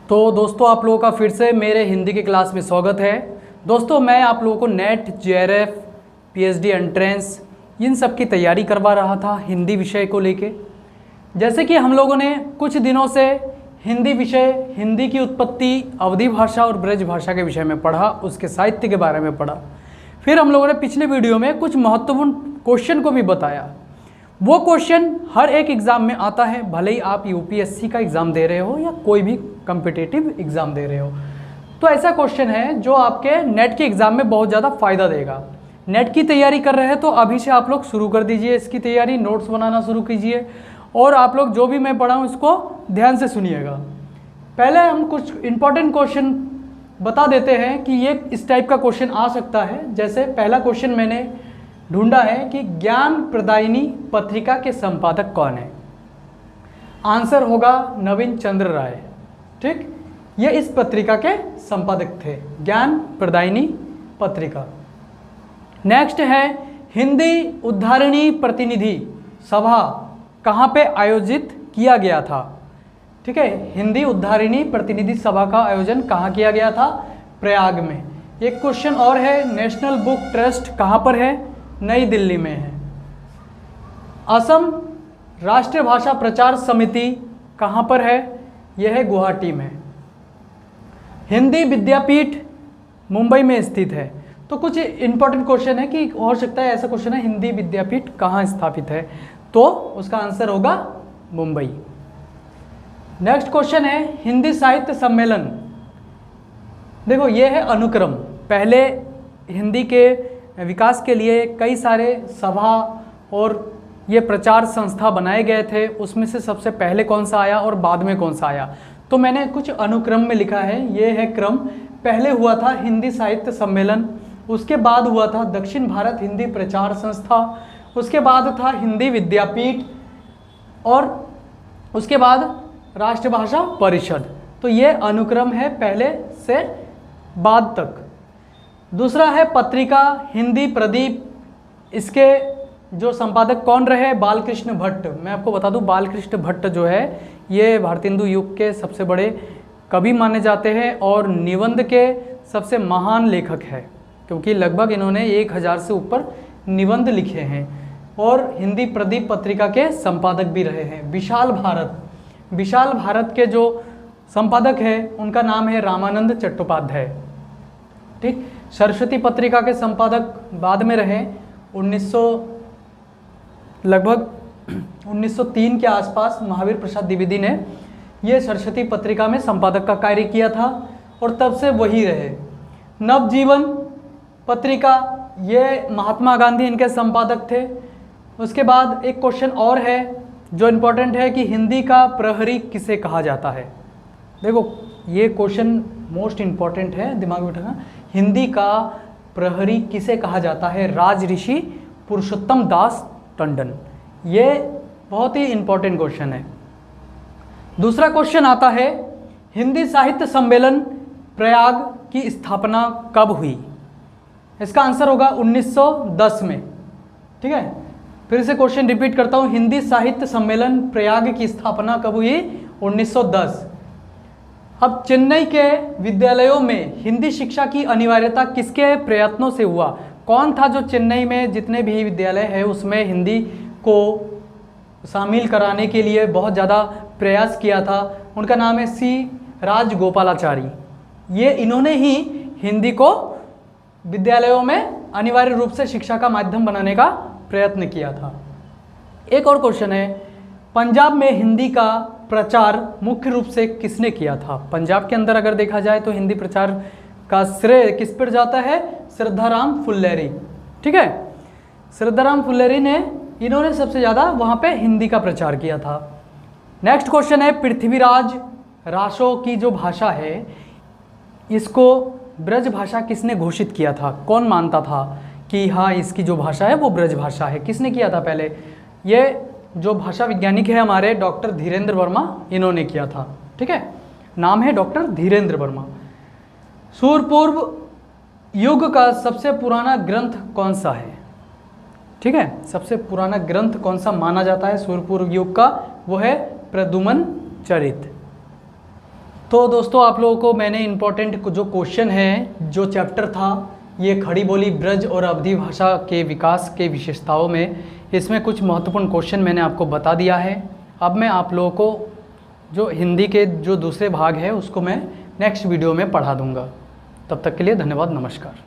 तो दोस्तों आप लोगों का फिर से मेरे हिंदी की क्लास में स्वागत है। दोस्तों मैं आप लोगों को नेट, जेआरएफ, पीएचडी एंट्रेंस इन सब की तैयारी करवा रहा था हिंदी विषय को लेके। जैसे कि हम लोगों ने कुछ दिनों से हिंदी विषय, हिंदी की उत्पत्ति, अवधी भाषा और ब्रज भाषा के विषय में पढ़ा, उसके साहित्य के बारे में पढ़ा। फिर हम लोगों ने पिछले वीडियो में कुछ महत्वपूर्ण क्वेश्चन को भी बताया। वो क्वेश्चन हर एक एग्ज़ाम में आता है, भले ही आप यूपीएससी का एग्ज़ाम दे रहे हो या कोई भी कॉम्पिटिटिव एग्ज़ाम दे रहे हो। तो ऐसा क्वेश्चन है जो आपके नेट के एग्ज़ाम में बहुत ज़्यादा फ़ायदा देगा। नेट की तैयारी कर रहे हैं तो अभी से आप लोग शुरू कर दीजिए इसकी तैयारी, नोट्स बनाना शुरू कीजिए और आप लोग जो भी मैं पढ़ाऊँ इसको ध्यान से सुनिएगा। पहले हम कुछ इंपॉर्टेंट क्वेश्चन बता देते हैं कि ये इस टाइप का क्वेश्चन आ सकता है। जैसे पहला क्वेश्चन मैंने ढूंढा है कि ज्ञान प्रदायिनी पत्रिका के संपादक कौन है। आंसर होगा नवीन चंद्र राय। ठीक, ये इस पत्रिका के संपादक थे, ज्ञान प्रदायिनी पत्रिका। नेक्स्ट है हिंदी उद्धारिणी प्रतिनिधि सभा कहाँ पे आयोजित किया गया था। ठीक है, हिंदी उद्धारिणी प्रतिनिधि सभा का आयोजन कहाँ किया गया था? प्रयाग में। एक क्वेश्चन और है, नेशनल बुक ट्रस्ट कहाँ पर है? नई दिल्ली में है। असम राष्ट्रीय भाषा प्रचार समिति कहाँ पर है? यह है गुवाहाटी में। हिंदी विद्यापीठ मुंबई में स्थित है। तो कुछ इंपॉर्टेंट क्वेश्चन है कि हो सकता है ऐसा क्वेश्चन है, हिंदी विद्यापीठ कहाँ स्थापित है? तो उसका आंसर होगा मुंबई। नेक्स्ट क्वेश्चन है हिंदी साहित्य सम्मेलन। देखो ये है अनुक्रम। पहले हिंदी के विकास के लिए कई सारे सभा और ये प्रचार संस्था बनाए गए थे, उसमें से सबसे पहले कौन सा आया और बाद में कौन सा आया। तो मैंने कुछ अनुक्रम में लिखा है, ये है क्रम। पहले हुआ था हिंदी साहित्य सम्मेलन, उसके बाद हुआ था दक्षिण भारत हिंदी प्रचार संस्था, उसके बाद था हिंदी विद्यापीठ और उसके बाद राष्ट्रभाषा परिषद। तो ये अनुक्रम है पहले से बाद तक। दूसरा है पत्रिका हिंदी प्रदीप। इसके जो संपादक कौन रहे? बालकृष्ण भट्ट। मैं आपको बता दूं, बालकृष्ण भट्ट जो है ये भारतेंदु युग के सबसे बड़े कवि माने जाते हैं और निबंध के सबसे महान लेखक है, क्योंकि लगभग इन्होंने 1000 से ऊपर निबंध लिखे हैं और हिंदी प्रदीप पत्रिका के संपादक भी रहे हैं। विशाल भारत के जो संपादक है उनका नाम है रामानंद चट्टोपाध्याय। ठीक, सरस्वती पत्रिका के संपादक बाद में रहे, लगभग 1903 के आसपास महावीर प्रसाद द्विवेदी ने ये सरस्वती पत्रिका में संपादक का कार्य किया था और तब से वही रहे। नवजीवन पत्रिका, ये महात्मा गांधी इनके संपादक थे। उसके बाद एक क्वेश्चन और है जो इम्पोर्टेंट है कि हिंदी का प्रहरी किसे कहा जाता है। देखो ये क्वेश्चन मोस्ट इम्पॉर्टेंट है, दिमाग में बिठाना। हिंदी का प्रहरी किसे कहा जाता है? राजऋषि पुरुषोत्तम दास टंडन। ये बहुत ही इम्पॉर्टेंट क्वेश्चन है। दूसरा क्वेश्चन आता है हिंदी साहित्य सम्मेलन प्रयाग की स्थापना कब हुई? इसका आंसर होगा 1910 में। ठीक है, फिर से क्वेश्चन रिपीट करता हूँ, हिंदी साहित्य सम्मेलन प्रयाग की स्थापना कब हुई? 1910। अब चेन्नई के विद्यालयों में हिंदी शिक्षा की अनिवार्यता किसके प्रयत्नों से हुआ? कौन था जो चेन्नई में जितने भी विद्यालय है उसमें हिंदी को शामिल कराने के लिए बहुत ज़्यादा प्रयास किया था? उनका नाम है सी राजगोपालाचारी। ये इन्होंने ही हिंदी को विद्यालयों में अनिवार्य रूप से शिक्षा का माध्यम बनाने का प्रयत्न किया था। एक और क्वेश्चन है, पंजाब में हिंदी का प्रचार मुख्य रूप से किसने किया था? पंजाब के अंदर अगर देखा जाए तो हिंदी प्रचार का श्रेय किस पर जाता है? श्रद्धाराम फुल्लेरी। ठीक है, श्रद्धाराम फुल्लेरी ने, इन्होंने सबसे ज़्यादा वहाँ पे हिंदी का प्रचार किया था। नेक्स्ट क्वेश्चन है पृथ्वीराज रासो की जो भाषा है इसको ब्रज भाषा किसने घोषित किया था? कौन मानता था कि हाँ इसकी जो भाषा है वो ब्रज भाषा है? किसने किया था पहले? ये जो भाषा वैज्ञानिक है हमारे डॉक्टर धीरेन्द्र वर्मा, इन्होंने किया था। ठीक है, नाम है डॉक्टर धीरेन्द्र वर्मा। सूरपूर्व युग का सबसे पुराना ग्रंथ कौन सा है? ठीक है, सबसे पुराना ग्रंथ कौन सा माना जाता है सूरपूर्व युग का? वो है प्रद्युमन चरित। तो दोस्तों आप लोगों को मैंने इम्पोर्टेंट जो क्वेश्चन है, जो चैप्टर था ये खड़ी बोली, ब्रज और अवधी भाषा के विकास के विशेषताओं में, इसमें कुछ महत्वपूर्ण क्वेश्चन मैंने आपको बता दिया है। अब मैं आप लोगों को जो हिंदी के जो दूसरे भाग है उसको मैं नेक्स्ट वीडियो में पढ़ा दूँगा। तब तक के लिए धन्यवाद, नमस्कार।